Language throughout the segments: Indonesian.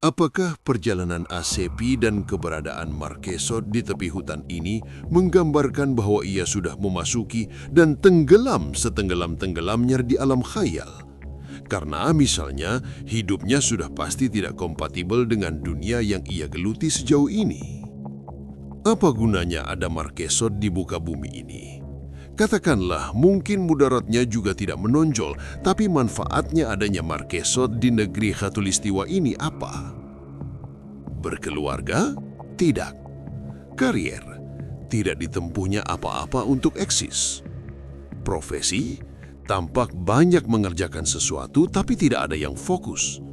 Apakah perjalanan Asepi dan keberadaan Marquesot di tepi hutan ini menggambarkan bahwa ia sudah memasuki dan tenggelam setenggelam-tenggelamnya di alam khayal? Karena misalnya, hidupnya sudah pasti tidak kompatibel dengan dunia yang ia geluti sejauh ini. Apa gunanya ada Marquesot di muka bumi ini? Katakanlah, mungkin mudaratnya juga tidak menonjol, tapi manfaatnya adanya Marquesot di negeri khatulistiwa ini apa? Berkeluarga? Tidak. Karier? Tidak ditempuhnya apa-apa untuk eksis. Profesi? Tampak banyak mengerjakan sesuatu, tapi tidak ada yang fokus.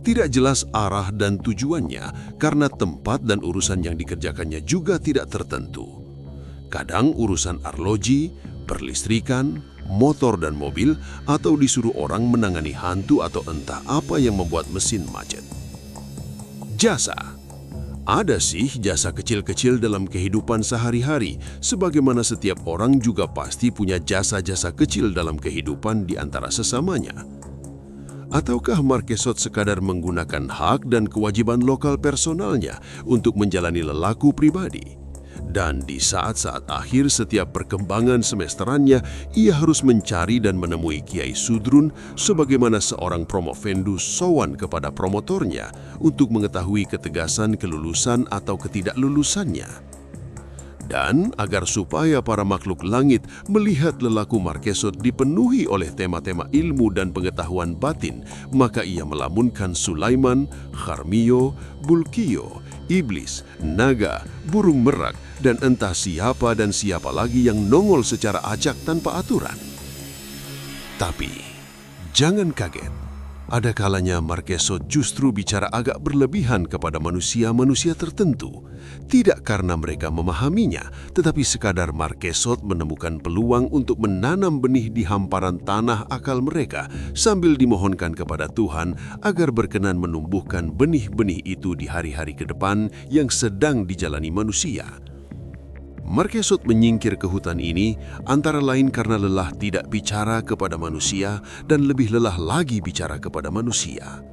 Tidak jelas arah dan tujuannya karena tempat dan urusan yang dikerjakannya juga tidak tertentu. Kadang urusan arloji, perlistrikan, motor dan mobil, atau disuruh orang menangani hantu atau entah apa yang membuat mesin macet. Jasa. Ada sih jasa kecil-kecil dalam kehidupan sehari-hari, sebagaimana setiap orang juga pasti punya jasa-jasa kecil dalam kehidupan di antara sesamanya. Ataukah Marquesot sekadar menggunakan hak dan kewajiban lokal personalnya untuk menjalani lelaku pribadi? Dan di saat-saat akhir setiap perkembangan semesterannya, ia harus mencari dan menemui Kiai Sudrun sebagaimana seorang promovendus sowan kepada promotornya untuk mengetahui ketegasan kelulusan atau ketidaklulusannya. Dan agar supaya para makhluk langit melihat lelaku Marquesot dipenuhi oleh tema-tema ilmu dan pengetahuan batin, maka ia melamunkan Sulaiman, Kharmio, Bulkio, iblis, naga, burung merak, dan entah siapa dan siapa lagi yang nongol secara acak tanpa aturan. Tapi, jangan kaget. Ada kalanya Marquesot justru bicara agak berlebihan kepada manusia-manusia tertentu. Tidak karena mereka memahaminya, tetapi sekadar Marquesot menemukan peluang untuk menanam benih di hamparan tanah akal mereka sambil dimohonkan kepada Tuhan agar berkenan menumbuhkan benih-benih itu di hari-hari ke depan yang sedang dijalani manusia. Marquesot menyingkir ke hutan ini antara lain karena lelah tidak bicara kepada manusia dan lebih lelah lagi bicara kepada manusia.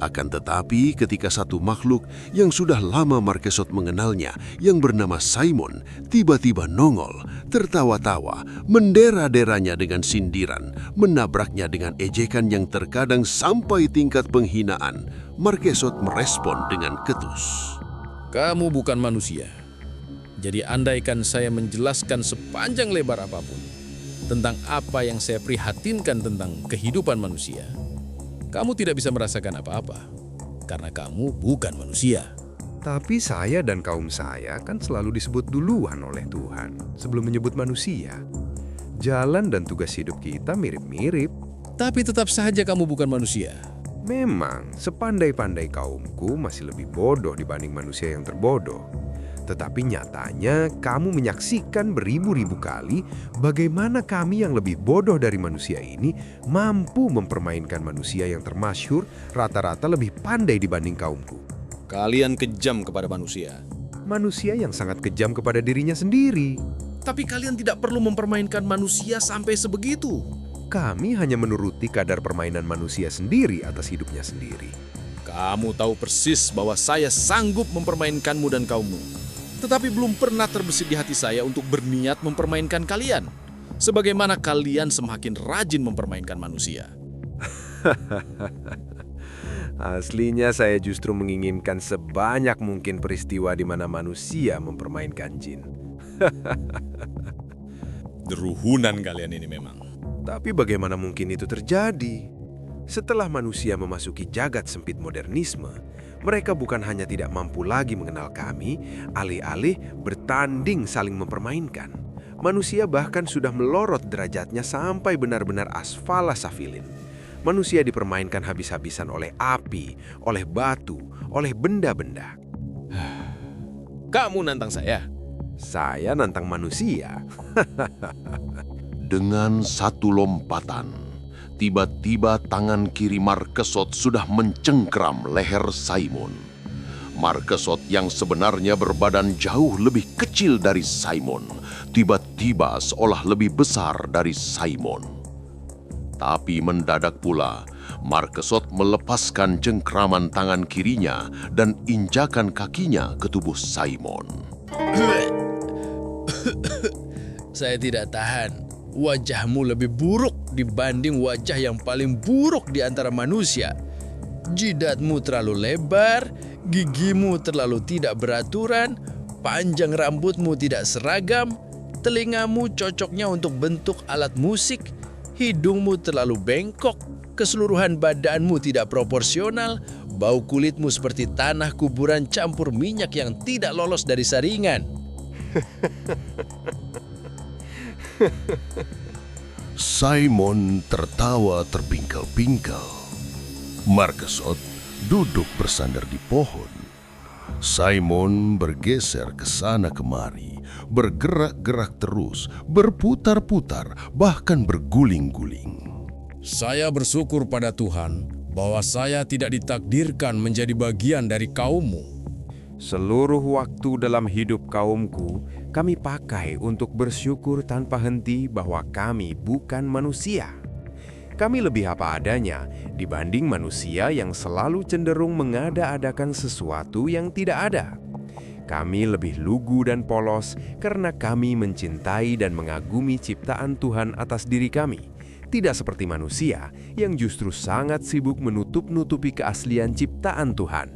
Akan tetapi ketika satu makhluk yang sudah lama Marquesot mengenalnya yang bernama Simon tiba-tiba nongol, tertawa-tawa, mendera-deranya dengan sindiran, menabraknya dengan ejekan yang terkadang sampai tingkat penghinaan, Marquesot merespon dengan ketus. Kamu bukan manusia. Jadi andaikan saya menjelaskan sepanjang lebar apapun tentang apa yang saya prihatinkan tentang kehidupan manusia, kamu tidak bisa merasakan apa-apa, karena kamu bukan manusia. Tapi saya dan kaum saya kan selalu disebut duluan oleh Tuhan sebelum menyebut manusia. Jalan dan tugas hidup kita mirip-mirip. Tapi tetap saja kamu bukan manusia. Memang, sepandai-pandai kaumku masih lebih bodoh dibanding manusia yang terbodoh. Tetapi nyatanya kamu menyaksikan beribu-ribu kali bagaimana kami yang lebih bodoh dari manusia ini mampu mempermainkan manusia yang termasyhur rata-rata lebih pandai dibanding kaumku. Kalian kejam kepada manusia. Manusia yang sangat kejam kepada dirinya sendiri. Tapi kalian tidak perlu mempermainkan manusia sampai sebegitu. Kami hanya menuruti kadar permainan manusia sendiri atas hidupnya sendiri. Kamu tahu persis bahwa saya sanggup mempermainkanmu dan kaummu. Tetapi belum pernah terbesit di hati saya untuk berniat mempermainkan kalian. Sebagaimana kalian semakin rajin mempermainkan manusia. Aslinya saya justru menginginkan sebanyak mungkin peristiwa di mana manusia mempermainkan jin. Deruhunan kalian ini memang. Tapi bagaimana mungkin itu terjadi? Setelah manusia memasuki jagat sempit modernisme, mereka bukan hanya tidak mampu lagi mengenal kami, alih-alih bertanding saling mempermainkan. Manusia bahkan sudah melorot derajatnya sampai benar-benar asfala safilin. Manusia dipermainkan habis-habisan oleh api, oleh batu, oleh benda-benda. Kamu nantang saya? Saya nantang manusia. Dengan satu lompatan, tiba-tiba tangan kiri Marquesot sudah mencengkram leher Simon. Marquesot yang sebenarnya berbadan jauh lebih kecil dari Simon, tiba-tiba seolah lebih besar dari Simon. Tapi mendadak pula, Marquesot melepaskan cengkraman tangan kirinya dan injakan kakinya ke tubuh Simon. Saya tidak tahan. Wajahmu lebih buruk dibanding wajah yang paling buruk di antara manusia. Jidatmu terlalu lebar, gigimu terlalu tidak beraturan, panjang rambutmu tidak seragam, telingamu cocoknya untuk bentuk alat musik, hidungmu terlalu bengkok, keseluruhan badanmu tidak proporsional, bau kulitmu seperti tanah kuburan campur minyak yang tidak lolos dari saringan. Simon tertawa terpingkal-pingkal. Marquesot duduk bersandar di pohon. Simon bergeser ke sana kemari, bergerak-gerak terus, berputar-putar, bahkan berguling-guling. Saya bersyukur pada Tuhan bahwa saya tidak ditakdirkan menjadi bagian dari kaummu. Seluruh waktu dalam hidup kaumku, kami pakai untuk bersyukur tanpa henti bahwa kami bukan manusia. Kami lebih apa adanya dibanding manusia yang selalu cenderung mengada-adakan sesuatu yang tidak ada. Kami lebih lugu dan polos karena kami mencintai dan mengagumi ciptaan Tuhan atas diri kami. Tidak seperti manusia yang justru sangat sibuk menutup-nutupi keaslian ciptaan Tuhan.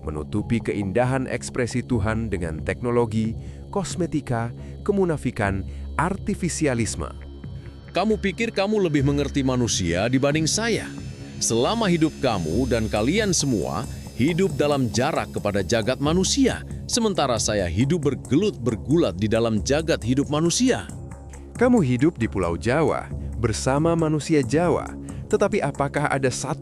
Menutupi keindahan ekspresi Tuhan dengan teknologi, kosmetika, kemunafikan, artifisialisme. Kamu pikir kamu lebih mengerti manusia dibanding saya? Selama hidup kamu dan kalian semua hidup dalam jarak kepada jagat manusia, sementara saya hidup bergelut bergulat di dalam jagat hidup manusia. Kamu hidup di Pulau Jawa bersama manusia Jawa, tetapi apakah ada 1%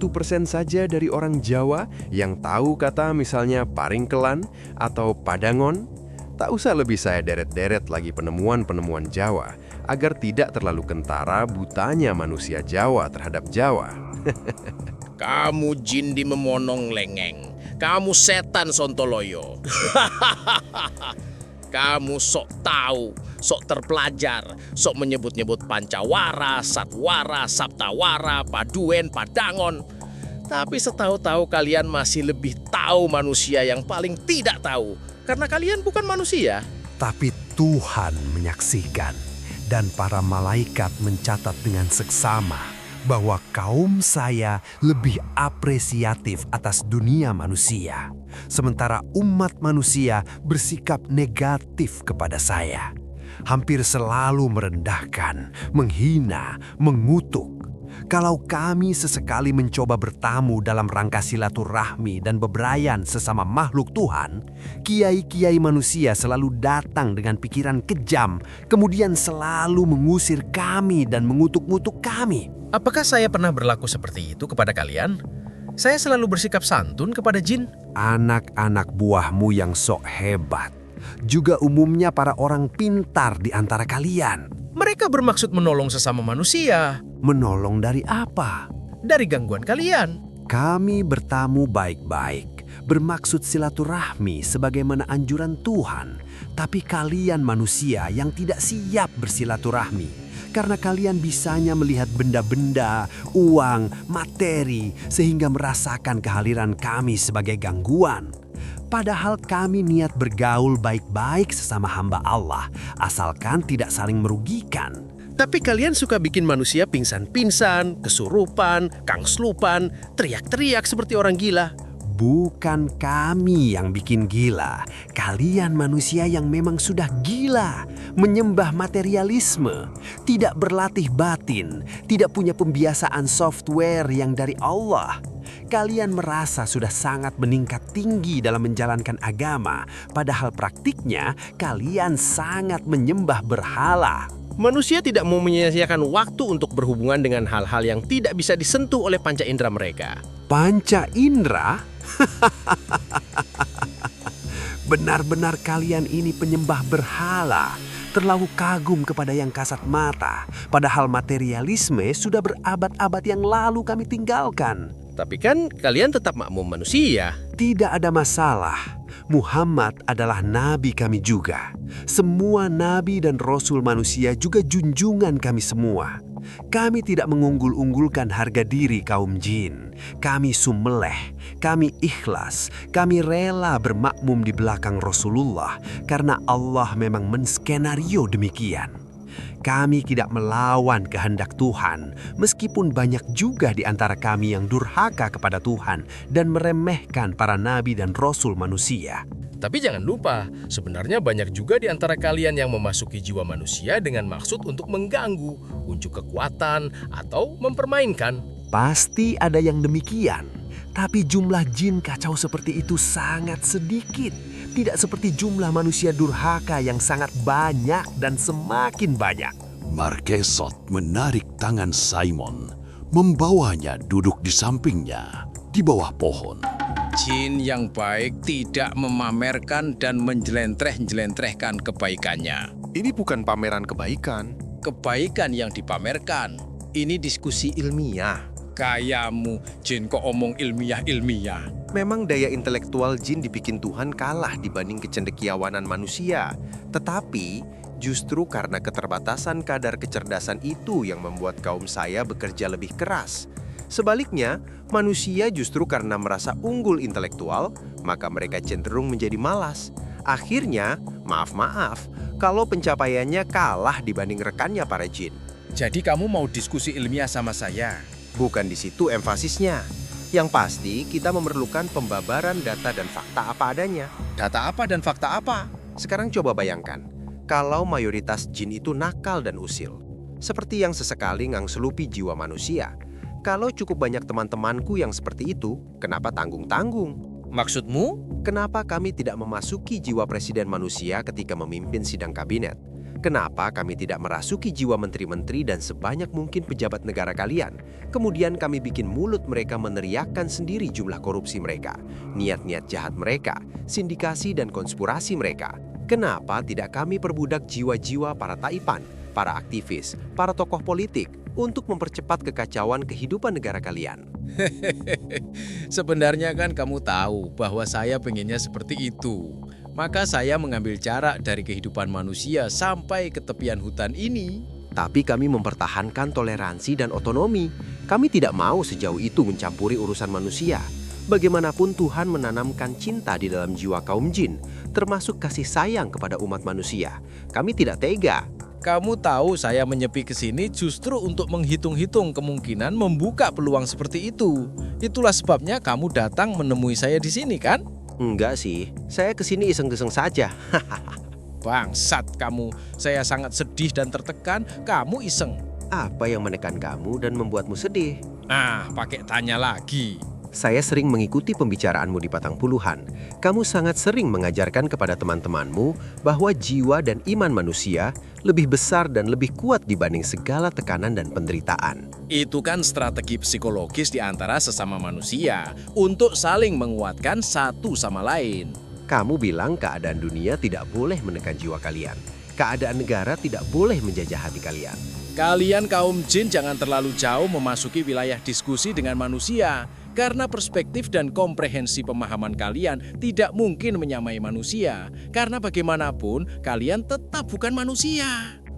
saja dari orang Jawa yang tahu kata misalnya paringkelan atau padangon? Tak usah lebih saya deret-deret lagi penemuan-penemuan Jawa, agar tidak terlalu kentara butanya manusia Jawa terhadap Jawa. Kamu jindi memonong lengeng. Kamu setan sontoloyo. Kamu sok tahu, sok terpelajar, sok menyebut-nyebut Pancawara, Satwara, Saptawara, Paduen, Padangon. Tapi setahu-tahu kalian masih lebih tahu manusia yang paling tidak tahu. Karena kalian bukan manusia. Tapi Tuhan menyaksikan dan para malaikat mencatat dengan seksama bahwa kaum saya lebih apresiatif atas dunia manusia, sementara umat manusia bersikap negatif kepada saya. Hampir selalu merendahkan, menghina, mengutuk. Kalau kami sesekali mencoba bertamu dalam rangka silaturahmi dan beberayan sesama makhluk Tuhan, kiai-kiai manusia selalu datang dengan pikiran kejam, kemudian selalu mengusir kami dan mengutuk-ngutuk kami. Apakah saya pernah berlaku seperti itu kepada kalian? Saya selalu bersikap santun kepada jin. Anak-anak buahmu yang sok hebat, juga umumnya para orang pintar di antara kalian. Mereka bermaksud menolong sesama manusia. Menolong dari apa? Dari gangguan kalian. Kami bertamu baik-baik, bermaksud silaturahmi sebagaimana anjuran Tuhan. Tapi kalian manusia yang tidak siap bersilaturahmi. Karena kalian bisanya melihat benda-benda, uang, materi, sehingga merasakan kehadiran kami sebagai gangguan. Padahal kami niat bergaul baik-baik sesama hamba Allah, asalkan tidak saling merugikan. Tapi kalian suka bikin manusia pingsan-pingsan, kesurupan, kangslupan, teriak-teriak seperti orang gila. Bukan kami yang bikin gila, kalian manusia yang memang sudah gila, menyembah materialisme, tidak berlatih batin, tidak punya pembiasaan software yang dari Allah. Kalian merasa sudah sangat meningkat tinggi dalam menjalankan agama, padahal praktiknya kalian sangat menyembah berhala. Manusia tidak mau menyia-nyiakan waktu untuk berhubungan dengan hal-hal yang tidak bisa disentuh oleh panca indera mereka. Panca indera? Benar-benar kalian ini penyembah berhala, terlalu kagum kepada yang kasat mata, padahal materialisme sudah berabad-abad yang lalu kami tinggalkan. Tapi kan kalian tetap makmum manusia. Tidak ada masalah. Muhammad adalah nabi kami juga. Semua nabi dan rasul manusia juga junjungan kami semua. Kami tidak mengunggul-unggulkan harga diri kaum jin. Kami sumeleh, kami ikhlas, kami rela bermakmum di belakang Rasulullah karena Allah memang menskenario demikian. Kami tidak melawan kehendak Tuhan, meskipun banyak juga di antara kami yang durhaka kepada Tuhan dan meremehkan para nabi dan rasul manusia. Tapi jangan lupa, sebenarnya banyak juga di antara kalian yang memasuki jiwa manusia dengan maksud untuk mengganggu, unjuk kekuatan, atau mempermainkan. Pasti ada yang demikian, tapi jumlah jin kacau seperti itu sangat sedikit. Tidak seperti jumlah manusia durhaka yang sangat banyak dan semakin banyak. Marquesot menarik tangan Simon, membawanya duduk di sampingnya di bawah pohon. Jin yang baik tidak memamerkan dan menjelentreh-jelentrehkan kebaikannya. Ini bukan pameran kebaikan. Kebaikan yang dipamerkan. Ini diskusi ilmiah. Kayamu, Jin kok omong ilmiah-ilmiah. Memang daya intelektual jin dibikin Tuhan kalah dibanding kecendekiawanan manusia. Tetapi justru karena keterbatasan kadar kecerdasan itu yang membuat kaum saya bekerja lebih keras. Sebaliknya, manusia justru karena merasa unggul intelektual, maka mereka cenderung menjadi malas. Akhirnya, maaf-maaf, kalau pencapaiannya kalah dibanding rekannya para jin. Jadi kamu mau diskusi ilmiah sama saya? Bukan di situ emfasisnya. Yang pasti, kita memerlukan pembabaran data dan fakta apa adanya. Data apa dan fakta apa? Sekarang coba bayangkan, kalau mayoritas jin itu nakal dan usil, seperti yang sesekali ngangselupi jiwa manusia. Kalau cukup banyak teman-temanku yang seperti itu, kenapa tanggung-tanggung? Maksudmu? Kenapa kami tidak memasuki jiwa presiden manusia ketika memimpin sidang kabinet? Kenapa kami tidak merasuki jiwa menteri-menteri dan sebanyak mungkin pejabat negara kalian? Kemudian kami bikin mulut mereka meneriakkan sendiri jumlah korupsi mereka, niat-niat jahat mereka, sindikasi dan konspirasi mereka. Kenapa tidak kami perbudak jiwa-jiwa para taipan, para aktivis, para tokoh politik untuk mempercepat kekacauan kehidupan negara kalian? Sebenarnya kan kamu tahu bahwa saya pengennya seperti itu. Maka saya mengambil jarak dari kehidupan manusia sampai ke tepian hutan ini. Tapi kami mempertahankan toleransi dan otonomi. Kami tidak mau sejauh itu mencampuri urusan manusia. Bagaimanapun Tuhan menanamkan cinta di dalam jiwa kaum jin, termasuk kasih sayang kepada umat manusia. Kami tidak tega. Kamu tahu saya menyepi ke sini justru untuk menghitung-hitung kemungkinan membuka peluang seperti itu. Itulah sebabnya kamu datang menemui saya di sini kan? Enggak sih, saya kesini iseng-iseng saja. Bangsat kamu, saya sangat sedih dan tertekan, kamu iseng. Apa yang menekan kamu dan membuatmu sedih? Nah, pakai tanya lagi. Saya sering mengikuti pembicaraanmu di Patang Puluhan. Kamu sangat sering mengajarkan kepada teman-temanmu bahwa jiwa dan iman manusia lebih besar dan lebih kuat dibanding segala tekanan dan penderitaan. Itu kan strategi psikologis di antara sesama manusia untuk saling menguatkan satu sama lain. Kamu bilang keadaan dunia tidak boleh menekan jiwa kalian. Keadaan negara tidak boleh menjajah hati kalian. Kalian kaum jin jangan terlalu jauh memasuki wilayah diskusi dengan manusia. Karena perspektif dan komprehensi pemahaman kalian tidak mungkin menyamai manusia. Karena bagaimanapun, kalian tetap bukan manusia.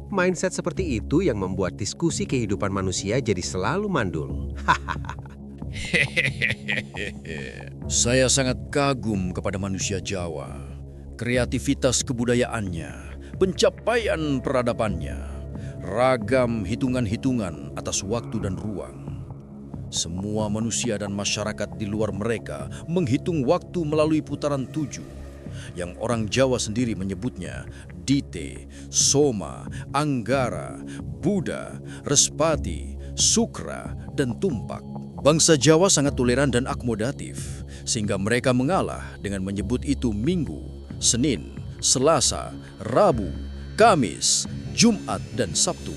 Mindset seperti itu yang membuat diskusi kehidupan manusia jadi selalu mandul. Saya sangat kagum kepada manusia Jawa. Kreativitas kebudayaannya, pencapaian peradabannya, ragam hitungan-hitungan atas waktu dan ruang. Semua manusia dan masyarakat di luar mereka menghitung waktu melalui putaran 7, yang orang Jawa sendiri menyebutnya Dite, Soma, Anggara, Buddha, Respati, Sukra, dan Tumpak. Bangsa Jawa sangat toleran dan akomodatif, sehingga mereka mengalah dengan menyebut itu Minggu, Senin, Selasa, Rabu, Kamis, Jumat, dan Sabtu.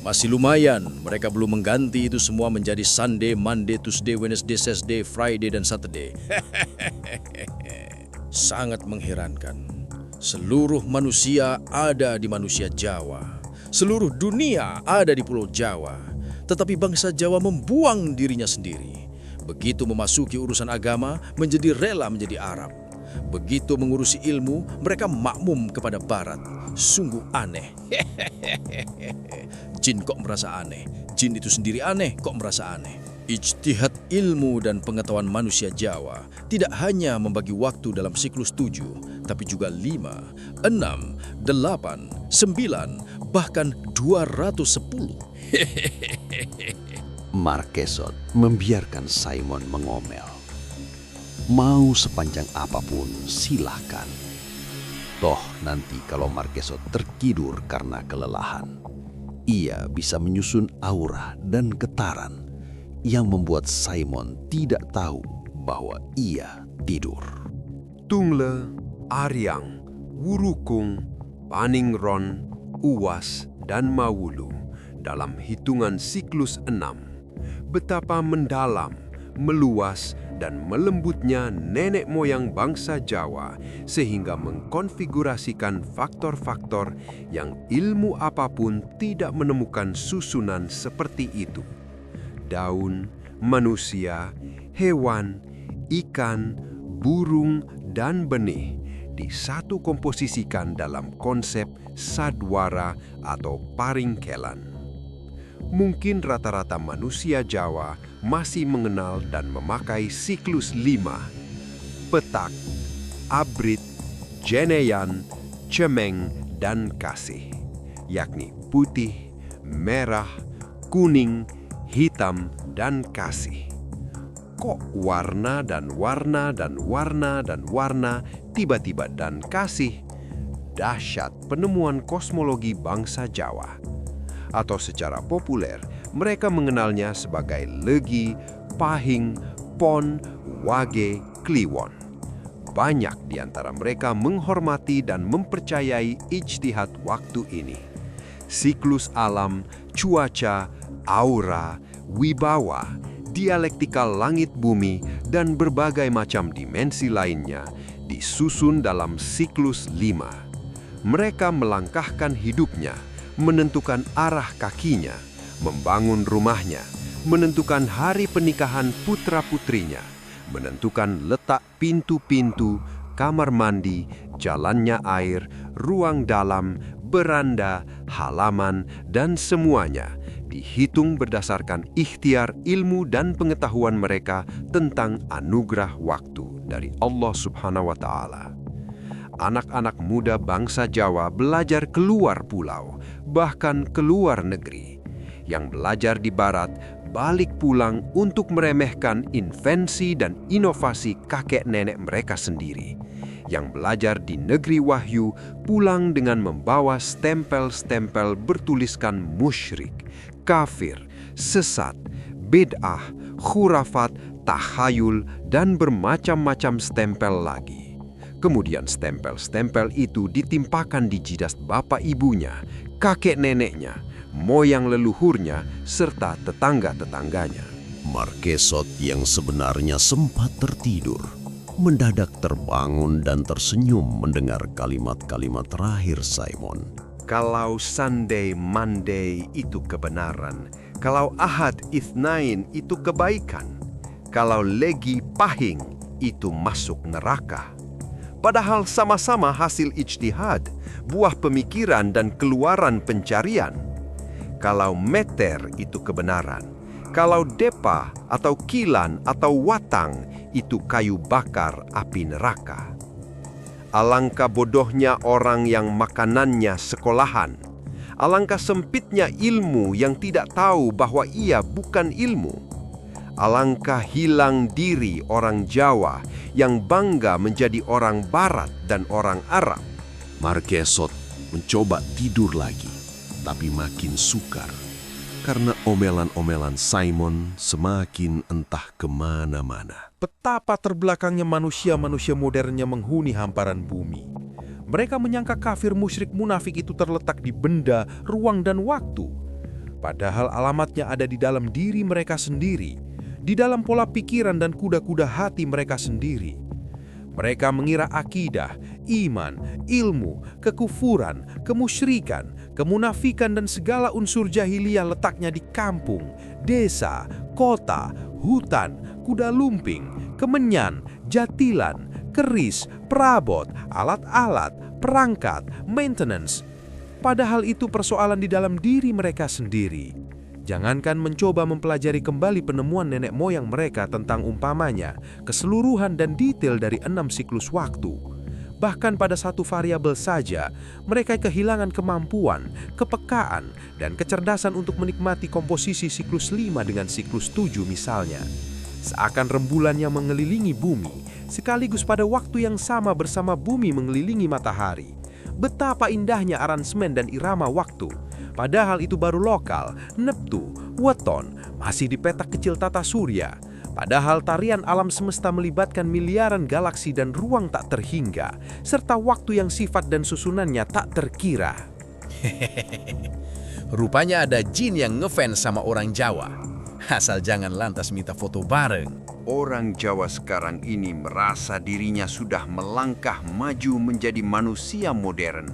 Masih lumayan, mereka belum mengganti itu semua menjadi Sunday, Monday, Tuesday, Wednesday, Thursday, Friday, dan Saturday. Sangat mengherankan. Seluruh manusia ada di manusia Jawa. Seluruh dunia ada di Pulau Jawa. Tetapi bangsa Jawa membuang dirinya sendiri. Begitu memasuki urusan agama, menjadi rela menjadi Arab. Begitu mengurusi ilmu, mereka makmum kepada barat. Sungguh aneh. Jin kok merasa aneh? Jin itu sendiri aneh kok merasa aneh? Ijtihad ilmu dan pengetahuan manusia Jawa tidak hanya membagi waktu dalam siklus 7, tapi juga 5, 6, 8, 9, bahkan 210. Marquesot membiarkan Simon mengomel. Mau sepanjang apapun silahkan. Toh nanti kalau Marquesot tertidur karena kelelahan, ia bisa menyusun aura dan getaran yang membuat Simon tidak tahu bahwa ia tidur. Tungle, Aryang, Wurukung, Paningron, Uwas, dan Mawulu dalam hitungan siklus 6. Betapa mendalam, meluas, dan melembutnya nenek moyang bangsa Jawa sehingga mengkonfigurasikan faktor-faktor yang ilmu apapun tidak menemukan susunan seperti itu. Daun, manusia, hewan, ikan, burung, dan benih disatu komposisikan dalam konsep sadwara atau paringkelan. Mungkin rata-rata manusia Jawa masih mengenal dan memakai siklus 5, petak, abrit, jeneyan, cemeng, dan kasih, yakni putih, merah, kuning, hitam, dan kasih. Kok warna dan warna dan warna dan warna tiba-tiba dan kasih? Dahsyat penemuan kosmologi bangsa Jawa. Atau secara populer, mereka mengenalnya sebagai legi, pahing, pon, wage, kliwon. Banyak di antara mereka menghormati dan mempercayai ijtihad waktu ini. Siklus alam, cuaca, aura, wibawa, dialektikal langit bumi, dan berbagai macam dimensi lainnya disusun dalam siklus 5. Mereka melangkahkan hidupnya, menentukan arah kakinya, membangun rumahnya, menentukan hari pernikahan putra-putrinya, menentukan letak pintu-pintu, kamar mandi, jalannya air, ruang dalam, beranda, halaman, dan semuanya dihitung berdasarkan ikhtiar ilmu dan pengetahuan mereka tentang anugerah waktu dari Allah Subhanahu wa Ta'ala. Anak-anak muda bangsa Jawa belajar keluar pulau, bahkan keluar negeri. Yang belajar di barat balik pulang untuk meremehkan invensi dan inovasi kakek nenek mereka sendiri. Yang belajar di negeri wahyu pulang dengan membawa stempel-stempel bertuliskan musyrik, kafir, sesat, bid'ah, khurafat, tahayul, dan bermacam-macam stempel lagi. Kemudian stempel-stempel itu ditimpakan di jidat bapak ibunya, kakek neneknya, moyang leluhurnya, serta tetangga-tetangganya. Marquesot yang sebenarnya sempat tertidur, mendadak terbangun dan tersenyum mendengar kalimat-kalimat terakhir Simon. Kalau Sunday, Monday itu kebenaran, kalau Ahad, Itsnain itu kebaikan, kalau Legi, Pahing itu masuk neraka. Padahal sama-sama hasil ijtihad, buah pemikiran dan keluaran pencarian. Kalau Meter itu kebenaran, kalau Depa atau Kilan atau Watang itu kayu bakar api neraka. Alangkah bodohnya orang yang makanannya sekolahan. Alangkah sempitnya ilmu yang tidak tahu bahwa ia bukan ilmu. Alangkah hilang diri orang Jawa yang bangga menjadi orang Barat dan orang Arab. Marquesot mencoba tidur lagi, tapi makin sukar karena omelan-omelan Simon semakin entah kemana-mana. Betapa terbelakangnya manusia-manusia modernnya menghuni hamparan bumi. Mereka menyangka kafir musyrik munafik itu terletak di benda, ruang, dan waktu. Padahal alamatnya ada di dalam diri mereka sendiri, di dalam pola pikiran dan kuda-kuda hati mereka sendiri. Mereka mengira akidah, iman, ilmu, kekufuran, kemusyrikan, kemunafikan, dan segala unsur jahiliyah letaknya di kampung, desa, kota, hutan, kuda lumping, kemenyan, jatilan, keris, perabot, alat-alat, perangkat, maintenance. Padahal itu persoalan di dalam diri mereka sendiri. Jangankan mencoba mempelajari kembali penemuan nenek moyang mereka tentang umpamanya, keseluruhan dan detail dari 6 siklus waktu. Bahkan pada satu variabel saja, mereka kehilangan kemampuan, kepekaan, dan kecerdasan untuk menikmati komposisi siklus 5 dengan siklus 7 misalnya. Seakan rembulan yang mengelilingi bumi, sekaligus pada waktu yang sama bersama bumi mengelilingi matahari. Betapa indahnya aransemen dan irama waktu. Padahal itu baru lokal, neptu, weton, masih di petak kecil tata surya. Padahal tarian alam semesta melibatkan miliaran galaksi dan ruang tak terhingga, serta waktu yang sifat dan susunannya tak terkira. Rupanya ada jin yang ngefans sama orang Jawa. Asal jangan lantas minta foto bareng. Orang Jawa sekarang ini merasa dirinya sudah melangkah maju menjadi manusia modern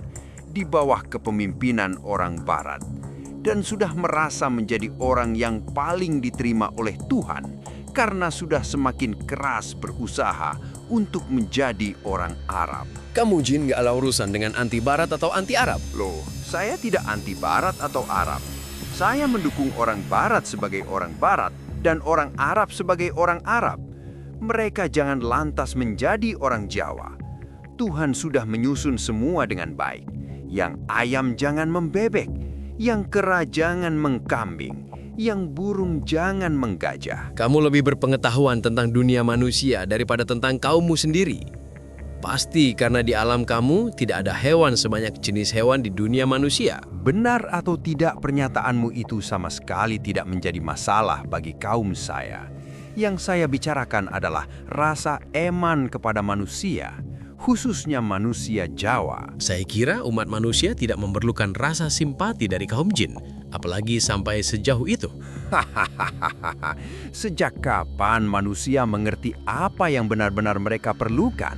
di bawah kepemimpinan orang Barat, dan sudah merasa menjadi orang yang paling diterima oleh Tuhan karena sudah semakin keras berusaha untuk menjadi orang Arab. Kamu Jin gak ada urusan dengan anti Barat atau anti Arab? Loh, saya tidak anti Barat atau Arab. Saya mendukung orang Barat sebagai orang Barat dan orang Arab sebagai orang Arab. Mereka jangan lantas menjadi orang Jawa. Tuhan sudah menyusun semua dengan baik. Yang ayam jangan membebek, yang kera jangan mengkambing, yang burung jangan menggajah. Kamu lebih berpengetahuan tentang dunia manusia daripada tentang kaummu sendiri. Pasti karena di alam kamu tidak ada hewan sebanyak jenis hewan di dunia manusia. Benar atau tidak pernyataanmu itu sama sekali tidak menjadi masalah bagi kaum saya. Yang saya bicarakan adalah rasa eman kepada manusia, khususnya manusia Jawa. Saya kira umat manusia tidak memerlukan rasa simpati dari kaum jin, apalagi sampai sejauh itu. Sejak kapan manusia mengerti apa yang benar-benar mereka perlukan?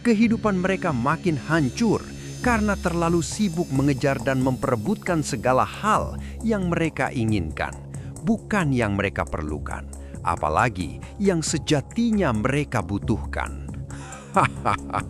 Kehidupan mereka makin hancur karena terlalu sibuk mengejar dan memperebutkan segala hal yang mereka inginkan, bukan yang mereka perlukan, apalagi yang sejatinya mereka butuhkan. Hahaha.